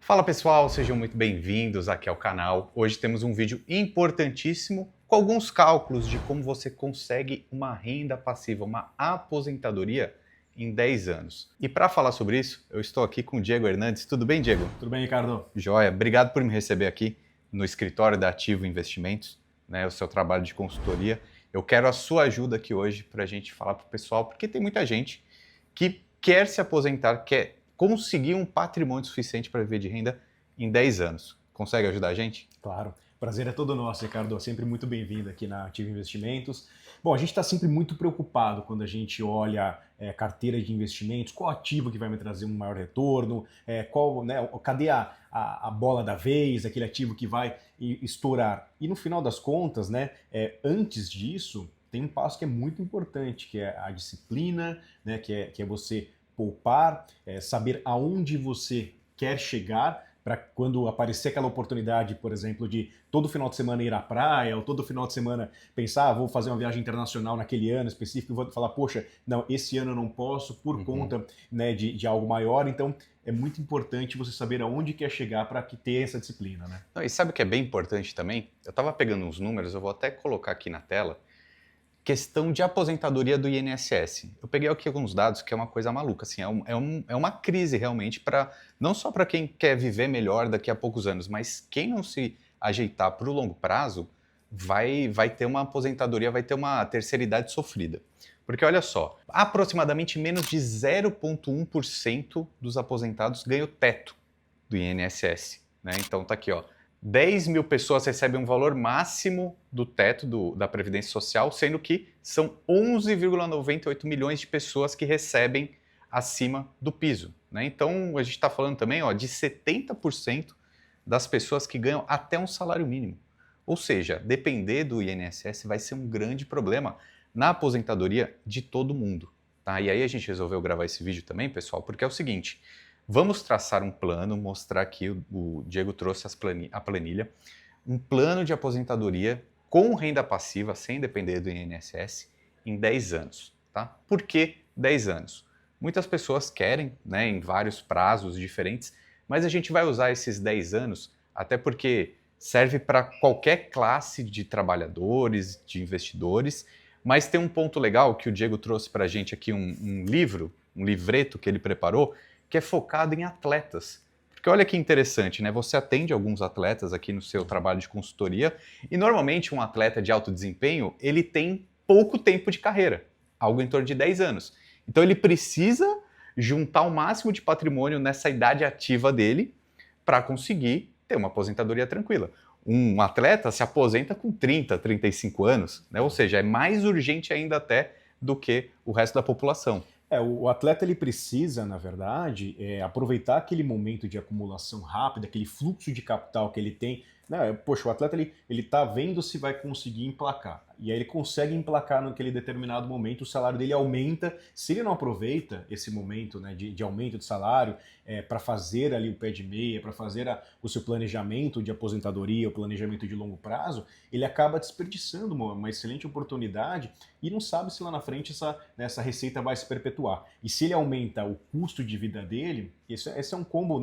Fala pessoal, sejam muito bem-vindos aqui ao canal. Hoje temos um vídeo importantíssimo com alguns cálculos de como você consegue uma renda passiva, uma aposentadoria em 10 anos. E para falar sobre isso, eu estou aqui com o Diego Hernandes. Tudo bem, Diego? Tudo bem, Ricardo? Joia, obrigado por me receber aqui no escritório da Ativo Investimentos, o seu trabalho de consultoria. Eu quero a sua ajuda aqui hoje para a gente falar para o pessoal, porque tem muita gente que quer se aposentar, quer conseguir um patrimônio suficiente para viver de renda em 10 anos. Consegue ajudar a gente? Claro. Prazer é todo nosso, Ricardo. Sempre muito bem-vindo aqui na Ativo Investimentos. Bom, a gente está sempre muito preocupado quando a gente olha carteira de investimentos, qual ativo que vai me trazer um maior retorno, cadê a bola da vez, aquele ativo que vai estourar. E no final das contas, antes disso, tem um passo que é muito importante, que é a disciplina, que é você poupar, saber aonde você quer chegar, para quando aparecer aquela oportunidade, por exemplo, de todo final de semana ir à praia, ou todo final de semana pensar, vou fazer uma viagem internacional naquele ano específico, e vou falar, poxa, não, esse ano eu não posso por conta de algo maior. Então, é muito importante você saber aonde quer chegar para que ter essa disciplina, né? Não, e sabe o que é bem importante também? Eu estava pegando uns números, eu vou até colocar aqui na tela. Questão de aposentadoria do INSS. Eu peguei aqui alguns dados que é uma coisa maluca, assim, é uma crise realmente, não só para quem quer viver melhor daqui a poucos anos, mas quem não se ajeitar para o longo prazo vai ter uma aposentadoria, vai ter uma terceira idade sofrida. Porque olha só, aproximadamente menos de 0,1% dos aposentados ganha o teto do INSS. Então tá aqui, ó. 10 mil pessoas recebem um valor máximo do teto da Previdência Social, sendo que são 11,98 milhões de pessoas que recebem acima do piso. Então, a gente está falando também de 70% das pessoas que ganham até um salário mínimo. Ou seja, depender do INSS vai ser um grande problema na aposentadoria de todo mundo. Tá? E aí a gente resolveu gravar esse vídeo também, pessoal, porque é o seguinte: vamos traçar um plano, mostrar aqui, o Diego trouxe a planilha, um plano de aposentadoria com renda passiva, sem depender do INSS, em 10 anos. Tá? Por que 10 anos? Muitas pessoas querem, em vários prazos diferentes, mas a gente vai usar esses 10 anos até porque serve para qualquer classe de trabalhadores, de investidores, mas tem um ponto legal que o Diego trouxe para a gente aqui, um livreto que ele preparou, que é focado em atletas. Porque olha que interessante, Você atende alguns atletas aqui no seu trabalho de consultoria e normalmente um atleta de alto desempenho, ele tem pouco tempo de carreira, algo em torno de 10 anos. Então ele precisa juntar o máximo de patrimônio nessa idade ativa dele para conseguir ter uma aposentadoria tranquila. Um atleta se aposenta com 30, 35 anos, Ou seja, é mais urgente ainda até do que o resto da população. O atleta ele precisa, na verdade, aproveitar aquele momento de acumulação rápida, aquele fluxo de capital que ele tem. Poxa, o atleta ele tá vendo se vai conseguir emplacar. E aí ele consegue emplacar naquele determinado momento, o salário dele aumenta. Se ele não aproveita esse momento de aumento de salário para fazer ali o pé de meia, para fazer o seu planejamento de aposentadoria, o planejamento de longo prazo, ele acaba desperdiçando uma excelente oportunidade e não sabe se lá na frente essa receita vai se perpetuar. E se ele aumenta o custo de vida dele, esse é um combo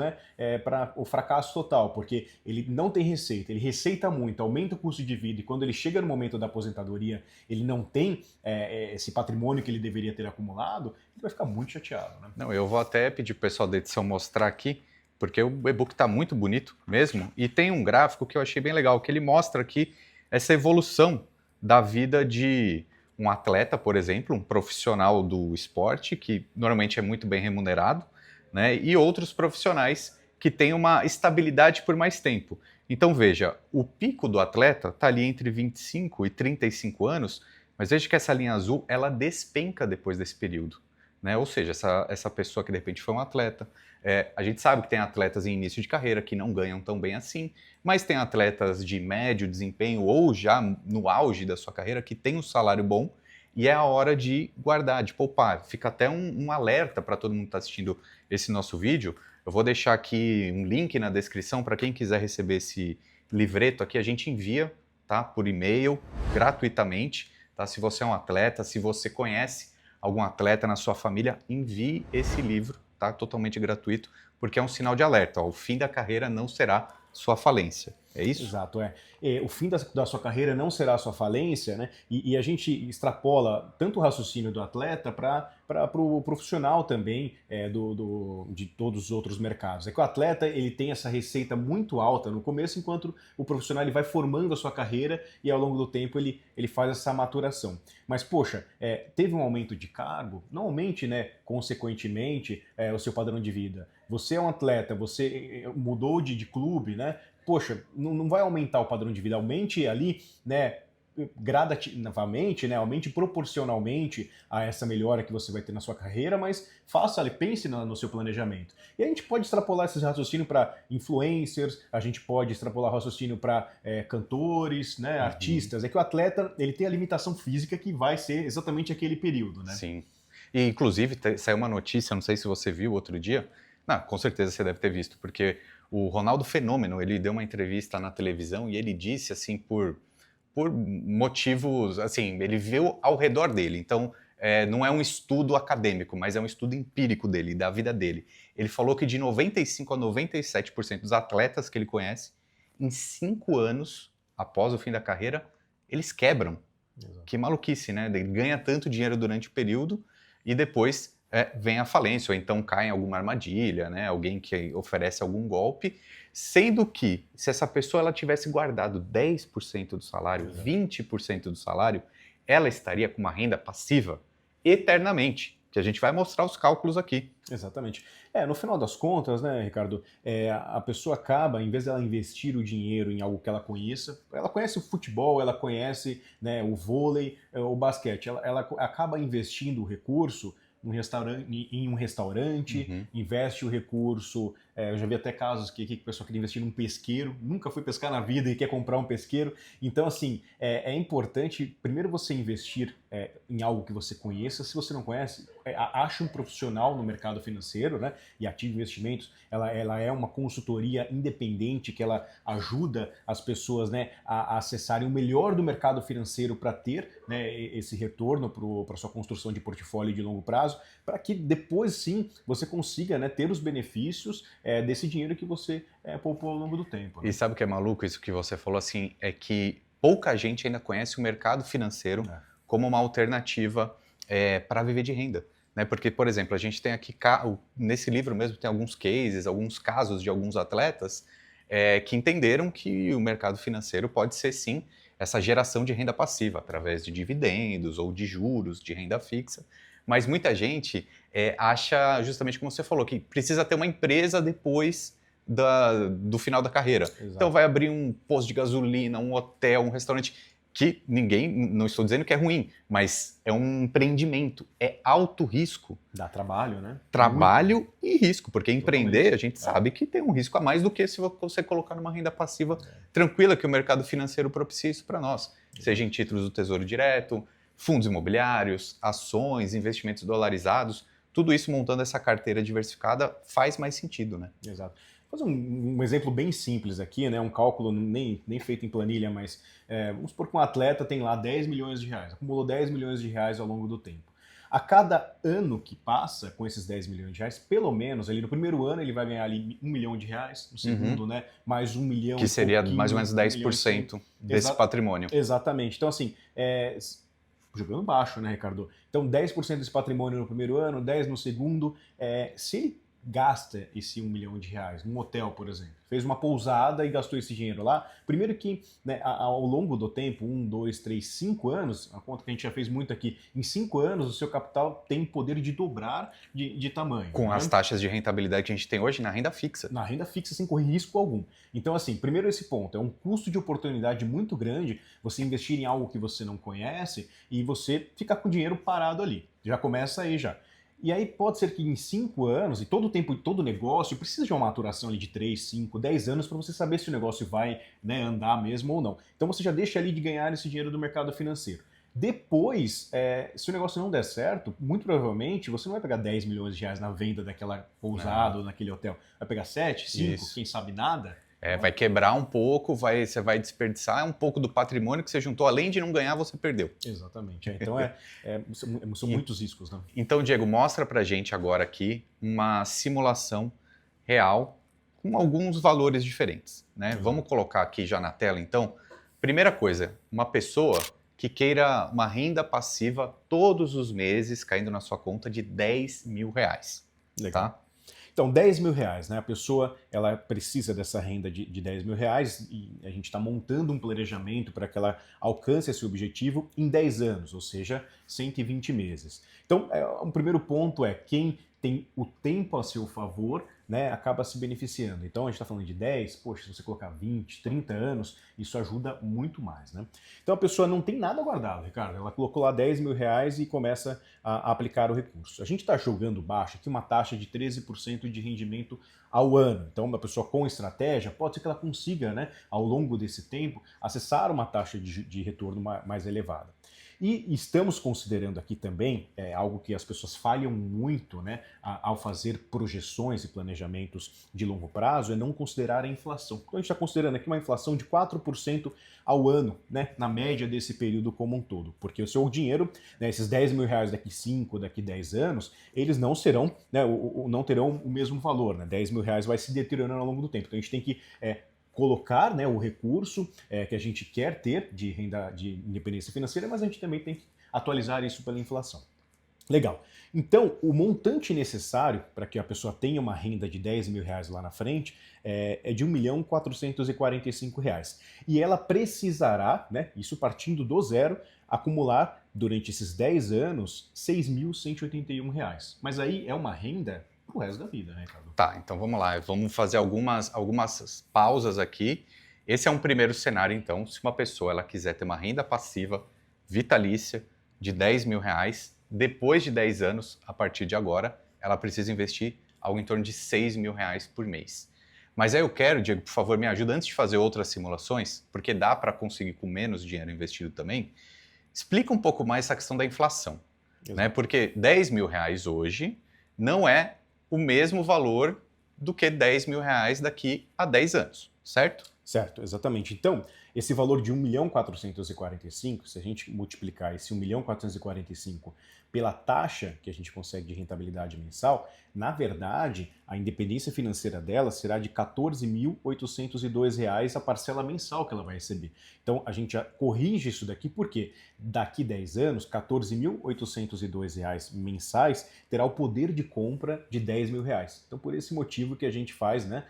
para o fracasso total, porque ele não tem receita, ele receita muito, aumenta o custo de vida, e quando ele chega no momento da aposentadoria, ele não tem esse patrimônio que ele deveria ter acumulado, ele vai ficar muito chateado. Não, eu vou até pedir para o pessoal da edição mostrar aqui, porque o e-book está muito bonito mesmo, e tem um gráfico que eu achei bem legal, que ele mostra aqui essa evolução da vida de um atleta, por exemplo, um profissional do esporte, que normalmente é muito bem remunerado, e outros profissionais que têm uma estabilidade por mais tempo. Então veja, o pico do atleta está ali entre 25 e 35 anos, mas veja que essa linha azul, ela despenca depois desse período. Ou seja, essa pessoa que de repente foi um atleta, a gente sabe que tem atletas em início de carreira que não ganham tão bem assim, mas tem atletas de médio desempenho ou já no auge da sua carreira que tem um salário bom, e é a hora de guardar, de poupar. Fica até um alerta para todo mundo que está assistindo esse nosso vídeo. Eu vou deixar aqui um link na descrição para quem quiser receber esse livreto aqui. A gente envia, tá, por e-mail, gratuitamente. Tá? Se você é um atleta, se você conhece algum atleta na sua família, envie esse livro, tá? Totalmente gratuito, porque é um sinal de alerta. Ó, o fim da carreira não será sua falência. É isso? Exato, o fim da sua carreira não será a sua falência, né? E a gente extrapola tanto o raciocínio do atleta para o profissional também de todos os outros mercados. É que o atleta ele tem essa receita muito alta no começo, enquanto o profissional ele vai formando a sua carreira e ao longo do tempo ele faz essa maturação. Mas, poxa, teve um aumento de cargo, não aumente, né, consequentemente, o seu padrão de vida. Você é um atleta, você mudou de clube, né? Poxa, não vai aumentar o padrão de vida, aumente ali, né, gradativamente, né, aumente proporcionalmente a essa melhora que você vai ter na sua carreira, mas faça ali, pense no seu planejamento. E a gente pode extrapolar esse raciocínio para influencers, a gente pode extrapolar raciocínio para cantores, né, artistas. É que o atleta ele tem a limitação física que vai ser exatamente aquele período, né? Sim. E, inclusive, saiu uma notícia, não sei se você viu outro dia, não, com certeza você deve ter visto, porque o Ronaldo Fenômeno, ele deu uma entrevista na televisão e ele disse, assim, por motivos, assim, ele viu ao redor dele, então não é um estudo acadêmico, mas é um estudo empírico dele, da vida dele. Ele falou que de 95% a 97% dos atletas que ele conhece, em 5 anos, após o fim da carreira, eles quebram. Exato. Que maluquice, né? Ele ganha tanto dinheiro durante o período e depois vem a falência, ou então cai em alguma armadilha, né? Alguém que oferece algum golpe, sendo que se essa pessoa ela tivesse guardado 10% do salário, 20% do salário, ela estaria com uma renda passiva eternamente, que a gente vai mostrar os cálculos aqui. Exatamente. No final das contas, né, Ricardo, a pessoa acaba, em vez dela investir o dinheiro em algo que ela conhece o futebol, ela conhece, né, o vôlei, o basquete, ela acaba investindo o recurso em um restaurante, investe o recurso. Eu já vi até casos que o pessoal queria investir num pesqueiro, nunca foi pescar na vida e quer comprar um pesqueiro. Então, assim, é importante, primeiro, você investir em algo que você conheça. Se você não conhece, ache um profissional no mercado financeiro, né? E Ative Investimentos, ela é uma consultoria independente que ela ajuda as pessoas, né, a acessarem o melhor do mercado financeiro para ter, né, esse retorno para sua construção de portfólio de longo prazo, para que depois sim você consiga, né, ter os benefícios desse dinheiro que você poupou ao longo do tempo. Né? E sabe o que é maluco isso que você falou, assim, é que pouca gente ainda conhece o mercado financeiro como uma alternativa para viver de renda. Né? Porque, por exemplo, a gente tem aqui, nesse livro mesmo, tem alguns cases, alguns casos de alguns atletas que entenderam que o mercado financeiro pode ser, sim, essa geração de renda passiva, através de dividendos ou de juros, de renda fixa. Mas muita gente acha, justamente como você falou, que precisa ter uma empresa depois do final da carreira. Exato. Então vai abrir um posto de gasolina, um hotel, um restaurante, que não estou dizendo que é ruim, mas é um empreendimento, é alto risco. Dá trabalho, né? Trabalho e risco, porque empreender a gente sabe que tem um risco a mais do que se você colocar numa renda passiva tranquila, que o mercado financeiro propicia isso para nós. Seja em títulos do Tesouro Direto, fundos imobiliários, ações, investimentos dolarizados, tudo isso montando essa carteira diversificada faz mais sentido, né? Exato. Vou fazer um exemplo bem simples aqui, né? Um cálculo nem feito em planilha, mas vamos supor que um atleta tem lá 10 milhões de reais, acumulou 10 milhões de reais ao longo do tempo. A cada ano que passa com esses 10 milhões de reais, pelo menos ali no primeiro ano ele vai ganhar ali 1 milhão de reais, no segundo, né, mais 1 milhão. Que seria mais ou menos 10% desse patrimônio. Exatamente. Então, assim, jogando baixo, né, Ricardo? Então, 10% desse patrimônio no primeiro ano, 10% no segundo. Se ele gasta esse 1 milhão de reais num hotel, por exemplo, fez uma pousada e gastou esse dinheiro lá, primeiro que, né, ao longo do tempo, 1, 2, 3, 5 anos, a conta que a gente já fez muito aqui, em 5 anos o seu capital tem poder de dobrar de tamanho. Com as taxas de rentabilidade que a gente tem hoje na renda fixa. Na renda fixa, sem correr risco algum. Então, assim, primeiro esse ponto, é um custo de oportunidade muito grande você investir em algo que você não conhece e você ficar com o dinheiro parado ali. Já começa aí já. E aí pode ser que em 5 anos, e todo tempo, todo negócio, precisa de uma maturação ali de 3, 5, 10 anos para você saber se o negócio vai, né, andar mesmo ou não. Então você já deixa ali de ganhar esse dinheiro do mercado financeiro. Depois, se o negócio não der certo, muito provavelmente você não vai pegar 10 milhões de reais na venda daquela pousada ou naquele hotel. Vai pegar 7, 5, quem sabe nada. Vai quebrar um pouco, você vai desperdiçar um pouco do patrimônio que você juntou. Além de não ganhar, você perdeu. Exatamente. Então, são muitos riscos, né? Então, Diego, mostra pra gente agora aqui uma simulação real com alguns valores diferentes, né? Vamos colocar aqui já na tela, então. Primeira coisa, uma pessoa que queira uma renda passiva todos os meses caindo na sua conta de R$ 10.000, Legal. tá? Então, R$ 10.000, né? A pessoa ela precisa dessa renda de R$ 10.000 e a gente está montando um planejamento para que ela alcance esse objetivo em 10 anos, ou seja, 120 meses. Então, um primeiro ponto é quem tem o tempo a seu favor, né, acaba se beneficiando. Então, a gente está falando de 10, poxa, se você colocar 20, 30 anos, isso ajuda muito mais, né? Então, a pessoa não tem nada guardado, Ricardo. Ela colocou lá R$ 10.000 e começa a aplicar o recurso. A gente está jogando baixo aqui uma taxa de 13% de rendimento ao ano. Então, uma pessoa com estratégia, pode ser que ela consiga, né, ao longo desse tempo, acessar uma taxa de retorno mais elevada. E estamos considerando aqui também algo que as pessoas falham muito, né, ao fazer projeções e planejamentos de longo prazo, é não considerar a inflação. Então a gente está considerando aqui uma inflação de 4% ao ano, né, na média desse período como um todo. Porque o seu dinheiro, né, esses R$ 10.000 daqui 5, daqui 10 anos, eles não serão, né, não terão o mesmo valor. Né? R$ 10.000 vai se deteriorando ao longo do tempo. Então a gente tem que colocar, né, o recurso que a gente quer ter de renda de independência financeira, mas a gente também tem que atualizar isso pela inflação. Legal. Então, o montante necessário para que a pessoa tenha uma renda de R$ 10.000 lá na frente é de R$ 1.445.000. E ela precisará, né, isso partindo do zero, acumular durante esses 10 anos R$ 6.181. Mas aí é uma renda pro resto da vida, né, Ricardo? Tá, então vamos lá. Vamos fazer algumas pausas aqui. Esse é um primeiro cenário, então. Se uma pessoa ela quiser ter uma renda passiva vitalícia de R$ 10.000, depois de 10 anos, a partir de agora, ela precisa investir algo em torno de R$ 6.000 por mês. Mas aí eu quero, Diego, por favor, me ajuda antes de fazer outras simulações, porque dá para conseguir com menos dinheiro investido também. Explica um pouco mais essa questão da inflação, né? Porque R$ 10.000 hoje não é o mesmo valor do que R$ 10.000 daqui a 10 anos, certo? Certo, exatamente. Então, esse valor de 1.445.000, se a gente multiplicar esse 1.445.000 pela taxa que a gente consegue de rentabilidade mensal, na verdade, a independência financeira dela será de R$ 14.802 a parcela mensal que ela vai receber. Então, a gente já corrige isso daqui, porque daqui 10 anos, R$ 14.802 mensais terá o poder de compra de R$ 10.000. Então, por esse motivo que a gente faz, né,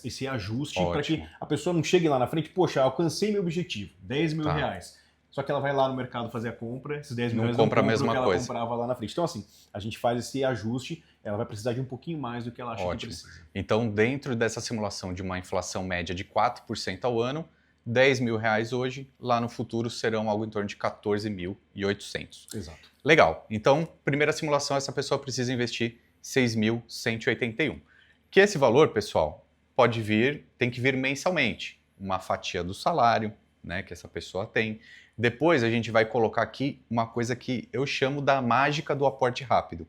esse ajuste para que a pessoa não chegue lá na frente, poxa, alcancei meu objetivo, R$ 10.000. Só que ela vai lá no mercado fazer a compra, esses R$ 10.000 não compra a mesma o que ela coisa. comprava lá na frente. Então, assim, a gente faz esse ajuste, ela vai precisar de um pouquinho mais do que ela acha que precisa. Então, dentro dessa simulação de uma inflação média de 4% ao ano, R$ 10.000 hoje, lá no futuro serão algo em torno de 14.800. Exato. Legal. Então, primeira simulação, essa pessoa precisa investir 6.181. Que esse valor, pessoal, tem que vir mensalmente. Uma fatia do salário, né, que essa pessoa tem. Depois a gente vai colocar aqui uma coisa que eu chamo da mágica do aporte rápido.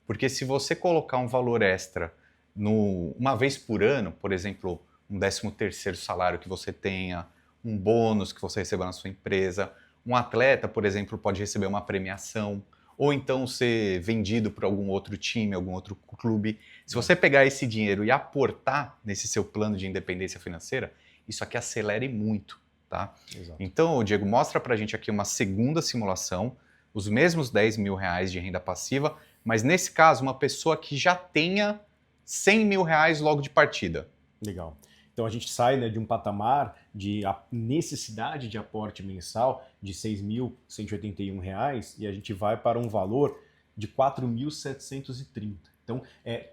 Porque se você colocar um valor extra uma vez por ano, por exemplo, um 13º salário que você tenha, um bônus que você receba na sua empresa, um atleta, por exemplo, pode receber uma premiação, ou então ser vendido por algum outro time, algum outro clube. Se você pegar esse dinheiro e aportar nesse seu plano de independência financeira, isso aqui acelere muito, tá? Exato. Então, Diego, mostra pra gente aqui uma segunda simulação, os mesmos R$ 10.000 de renda passiva, mas nesse caso, uma pessoa que já tenha R$ 100.000 logo de partida. Legal. Então a gente sai, né, de um patamar de necessidade de aporte mensal de R$ 6.181 e a gente vai para um valor de R$ 4.730. Então,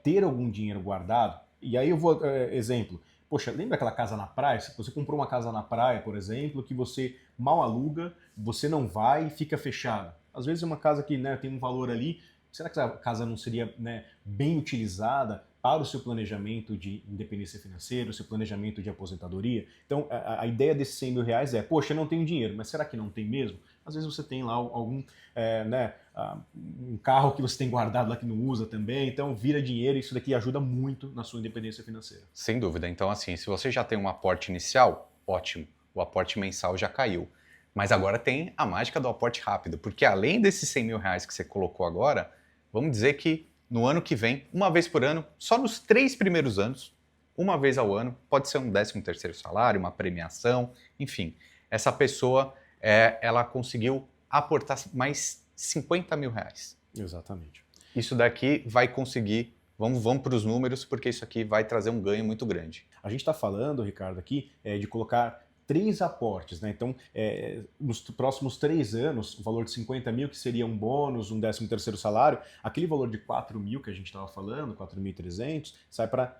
ter algum dinheiro guardado, e aí eu vou, exemplo, poxa, lembra aquela casa na praia? Se você comprou uma casa na praia, por exemplo, que você mal aluga, você não vai e fica fechada. Às vezes é uma casa que, né, tem um valor ali, será que a casa não seria, né, bem utilizada para o seu planejamento de independência financeira, o seu planejamento de aposentadoria? Então, a ideia desses R$ 100.000 é, poxa, eu não tenho dinheiro, mas será que não tem mesmo? Às vezes você tem lá algum, um carro que você tem guardado lá que não usa também, então vira dinheiro e isso daqui ajuda muito na sua independência financeira. Sem dúvida. Então, assim, se você já tem um aporte inicial, ótimo, o aporte mensal já caiu. Mas agora tem a mágica do aporte rápido, porque além desses R$ 100.000 que você colocou agora, vamos dizer que no ano que vem, uma vez por ano, só nos 3 primeiros anos, uma vez ao ano, pode ser um 13º salário, uma premiação, enfim. Essa pessoa, ela conseguiu aportar mais 50 mil reais. Exatamente. Isso daqui vai conseguir, vamos para os números, porque isso aqui vai trazer um ganho muito grande. A gente está falando, Ricardo, aqui de colocar 3 aportes, né? Então, nos próximos 3 anos, o valor de 50 mil, que seria um bônus, um 13º salário, aquele valor de 4 mil que a gente estava falando, 4.300,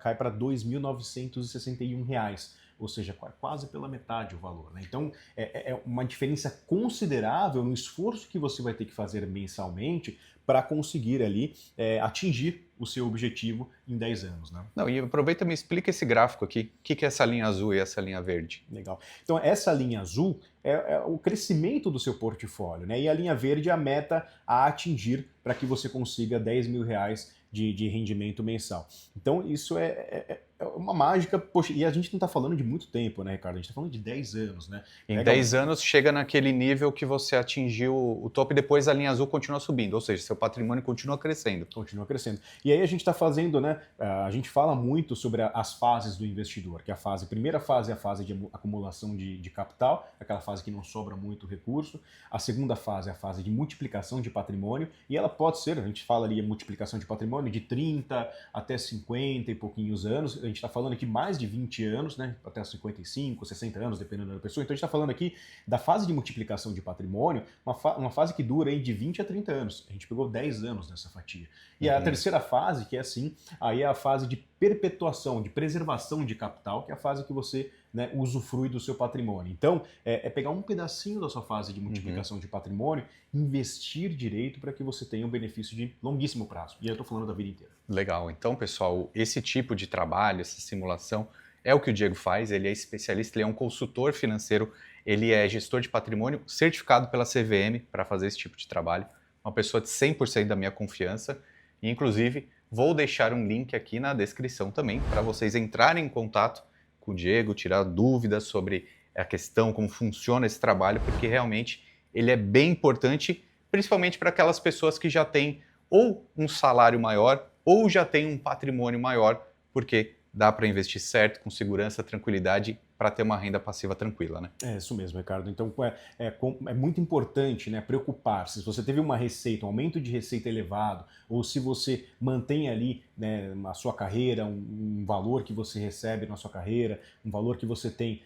cai para R$ 2.961. Ou seja, quase pela metade o valor, né? Então, é uma diferença considerável no esforço que você vai ter que fazer mensalmente para conseguir ali atingir o seu objetivo em 10 anos, né? Não, e aproveita e me explica esse gráfico aqui. O que é essa linha azul e essa linha verde? Legal. Então, essa linha azul é o crescimento do seu portfólio, né? E a linha verde é a meta a atingir para que você consiga 10 mil reais de rendimento mensal. Então, isso é uma mágica, poxa, e a gente não está falando de muito tempo, né, Ricardo? A gente está falando de 10 anos, né? Em 10 anos chega naquele nível que você atingiu o topo e depois a linha azul continua subindo, ou seja, seu patrimônio continua crescendo. Continua crescendo. E aí a gente está fazendo, né? A gente fala muito sobre as fases do investidor, que é a primeira fase é a fase de acumulação de capital, aquela fase que não sobra muito recurso. A segunda fase é a fase de multiplicação de patrimônio, e ela pode ser, a gente fala ali, a multiplicação de patrimônio de 30 até 50 e pouquinhos anos. A gente está falando aqui mais de 20 anos, né? Até 55, 60 anos, dependendo da pessoa. Então a gente está falando aqui da fase de multiplicação de patrimônio, uma fase que dura aí de 20 a 30 anos. A gente pegou 10 anos nessa fatia. E a terceira fase, que é assim, aí é a fase de perpetuação, de preservação de capital, que é a fase que você, né, usufrui do seu patrimônio. Então, é pegar um pedacinho da sua fase de multiplicação de patrimônio, investir direito para que você tenha um benefício de longuíssimo prazo. E eu estou falando da vida inteira. Legal. Então, pessoal, esse tipo de trabalho, essa simulação, é o que o Diego faz. Ele é especialista, ele é um consultor financeiro, ele é gestor de patrimônio certificado pela CVM para fazer esse tipo de trabalho. Uma pessoa de 100% da minha confiança. E, inclusive, vou deixar um link aqui na descrição também para vocês entrarem em contato com o Diego, tirar dúvidas sobre a questão, como funciona esse trabalho, porque realmente ele é bem importante, principalmente para aquelas pessoas que já têm ou um salário maior ou já têm um patrimônio maior, porque dá para investir certo, com segurança, tranquilidade, para ter uma renda passiva tranquila, né? É isso mesmo, Ricardo. Então é muito importante, né, preocupar-se. Se você teve uma receita, um aumento de receita elevado, ou se você mantém ali, né, na sua carreira um valor que você recebe na sua carreira, um valor que você tem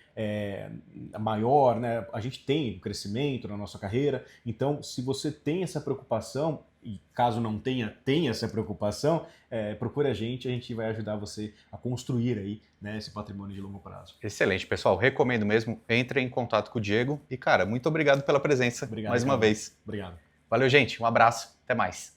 maior, né? A gente tem crescimento na nossa carreira. Então, se você tem essa preocupação, e caso não tenha essa preocupação, procure a gente vai ajudar você a construir aí, né, esse patrimônio de longo prazo. Excelente, pessoal. Recomendo mesmo. Entre em contato com o Diego. E, cara, muito obrigado pela presença mais uma vez. Obrigado. Valeu, gente. Um abraço. Até mais.